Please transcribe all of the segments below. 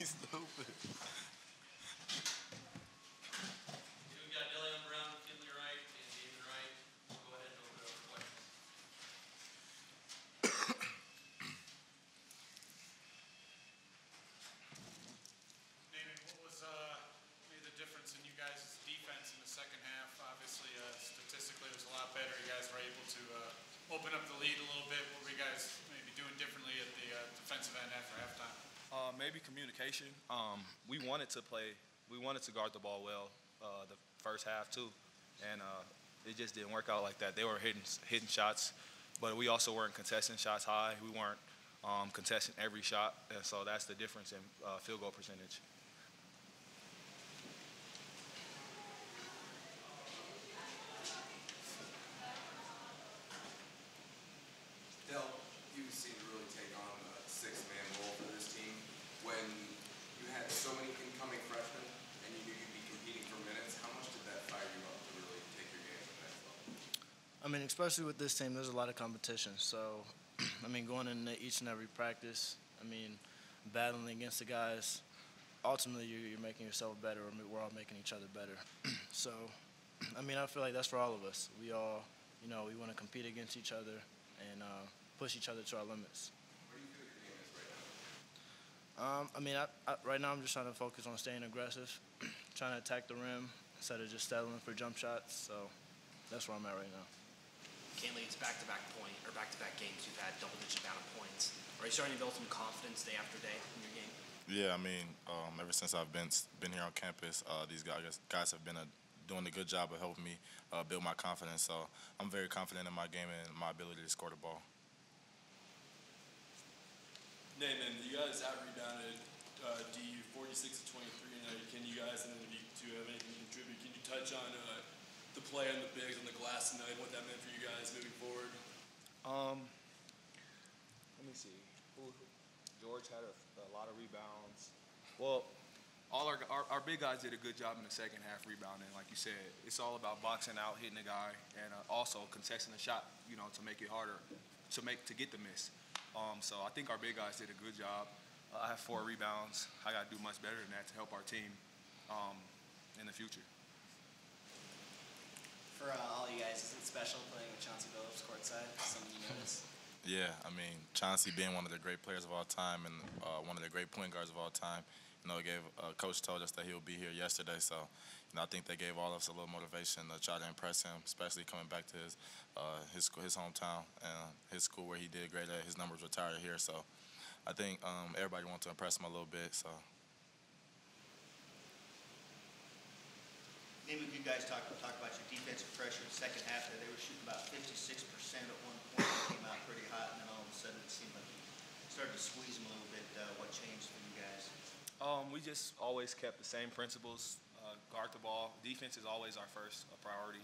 Stupid. We've got Dylan Brown, Finley Wright, and David Wright. We'll go ahead and open it up for questions. David, what was maybe the difference in you guys' defense in the second half? Obviously, statistically, it was a lot better. You guys were able to open up the lead a little bit. What were you guys maybe doing differently at the defensive end after halftime? Maybe communication. We wanted to guard the ball well the first half too, and it just didn't work out like that. They were hitting shots, but we also weren't contesting shots high. We weren't contesting every shot, and so that's the difference in field goal percentage. Del, you seem to really take on the six-man role for this team. When you had so many incoming freshmen and you knew you'd be competing for minutes, how much did that fire you up to really take your game to the next level? I mean, especially with this team, there's a lot of competition. So, I mean, going into each and every practice, I mean, battling against the guys, ultimately you're making yourself better, or we're all making each other better. So, I mean, I feel like that's for all of us. We all, we want to compete against each other and push each other to our limits. Where do you feel your game is right now? I mean, right now I'm just trying to focus on staying aggressive, trying to attack the rim instead of just settling for jump shots. So that's where I'm at right now. Canley, it's back-to-back games. You've had double-digit amount of points. Are you starting to build some confidence day after day in your game? Yeah, I mean, ever since I've been here on campus, these guys have been doing a good job of helping me build my confidence. So I'm very confident in my game and my ability to score the ball. Naaman, you guys out-rebounded DU 46-23 tonight. Can you guys, and then if you two have anything to contribute, can you touch on the play on the bigs on the glass tonight, what that meant for you guys moving forward? Let me see. George had a lot of rebounds. Well, all our big guys did a good job in the second half rebounding. Like you said, it's all about boxing out, hitting the guy, and also contesting the shot, to make it harder to get the miss. So I think our big guys did a good job. I have 4 rebounds. I got to do much better than that to help our team in the future. For all you guys, is it special playing with Chauncey Billups courtside? Something you notice? Yeah, I mean, Chauncey being one of the great players of all time and one of the great point guards of all time, Coach told us that he'll be here yesterday, so I think they gave all of us a little motivation to try to impress him, especially coming back to his hometown and his school where he did great at. His numbers retired here, so I think everybody wants to impress him a little bit. So. Maybe you guys talk about your defensive pressure in the second half. There, they were shooting about 56% at one point. It came out pretty hot, and then all of a sudden it seemed like you started to squeeze them a little bit. What changed for you guys? We just always kept the same principles. Guard the ball. Defense is always our first priority.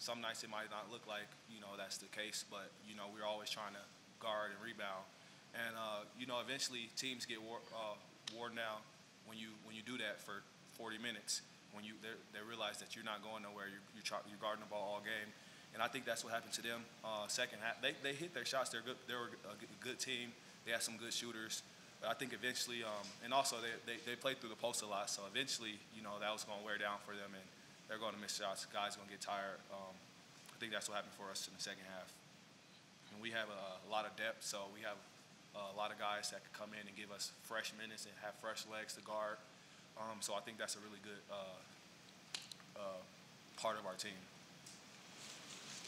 Some nights it might not look like that's the case, but we're always trying to guard and rebound. And eventually teams get worn down when you do that for 40 minutes. When they realize that you're not going nowhere, you're guarding the ball all game, and I think that's what happened to them. Second half, they hit their shots. They're good. They were a good team. They had some good shooters. But I think eventually, and also they played through the post a lot, so eventually, that was going to wear down for them, and they're going to miss shots. Guys are going to get tired. I think that's what happened for us in the second half. And we have a lot of depth, so we have a lot of guys that can come in and give us fresh minutes and have fresh legs to guard. So I think that's a really good part of our team.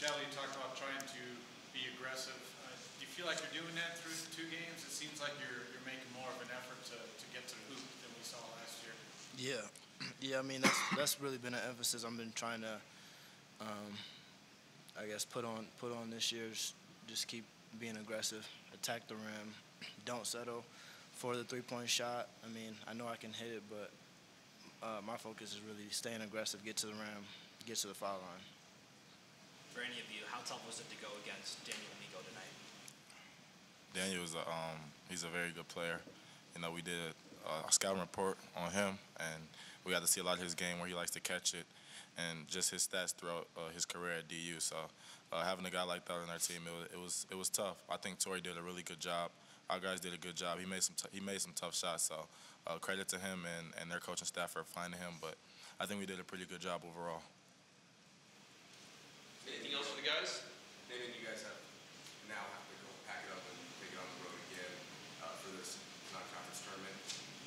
Dally, you talked about trying to be aggressive. Do you feel like you're doing that through the 2 games? It seems like you're making more of an effort to get to the hoop than we saw last year. Yeah. I mean, that's really been an emphasis I've been trying to, I guess, put on this year. Just keep being aggressive, attack the rim, don't settle for the 3-point shot. I mean, I know I can hit it, but my focus is really staying aggressive, get to the rim, get to the foul line. For any of you, how tough was it to go against Daniel Nico tonight? Daniel is he's a very good player. We did a scouting report on him, and we got to see a lot of his game where he likes to catch it, and just his stats throughout his career at DU. So having a guy like that on our team, it was tough. I think Torrey did a really good job our guys did a good job. He made some tough shots. So credit to him and their coaching staff for finding him. But I think we did a pretty good job overall. Anything else for the guys? Nathan, you guys now have to go pack it up and take it on the road again for this non-conference tournament.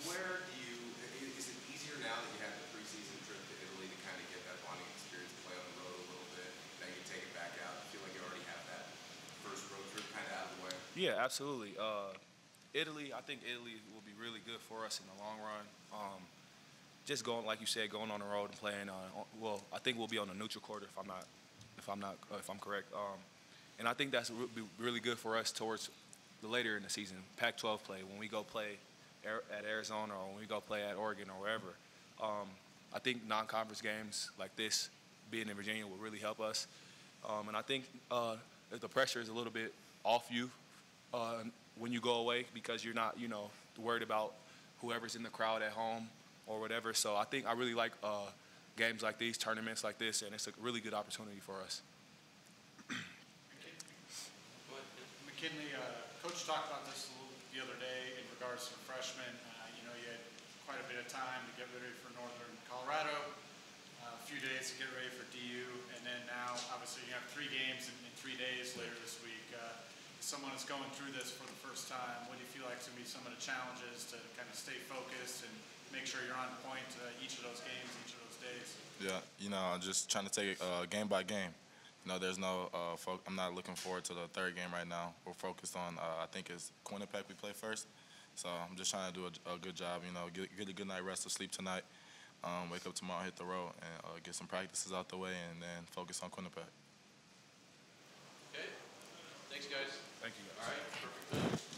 Is it easier now that you have the preseason trip to Italy to kind of get that bonding experience, play on the road a little bit, now you take it back out? I feel like you already have that first road trip kind of out of the way. Yeah, absolutely. I think Italy will be really good for us in the long run. Just going, like you said, going on the road and playing. I think we'll be on the neutral court if I'm correct. And I think that's really good for us towards the later in the season, Pac-12 play, when we go play at Arizona or when we go play at Oregon or wherever. I think non-conference games like this, being in Virginia, will really help us. And I think the pressure is a little bit off you when you go away because you're not, worried about whoever's in the crowd at home or whatever. So I think I really like games like these, tournaments like this, and it's a really good opportunity for us. McKinley, Coach talked about this a little the other day in regards to freshmen. You had quite a bit of time to get ready for Northern Colorado, a few days to get ready for DU, and then now, obviously, you have 3 games in 3 days later this week. Someone is going through this for the first time. What do you feel like is going to be some of the challenges to kind of stay focused and make sure you're on point each of those games, each of those days? Yeah, I'm just trying to take it game by game. There's no I'm not looking forward to the third game right now. We're focused on, I think it's Quinnipiac we play first. So I'm just trying to do a good job, get a good night rest of sleep tonight, wake up tomorrow, hit the road, and get some practices out the way, and then focus on Quinnipiac. Okay. Thanks, guys. Thank you, guys. All right, perfect.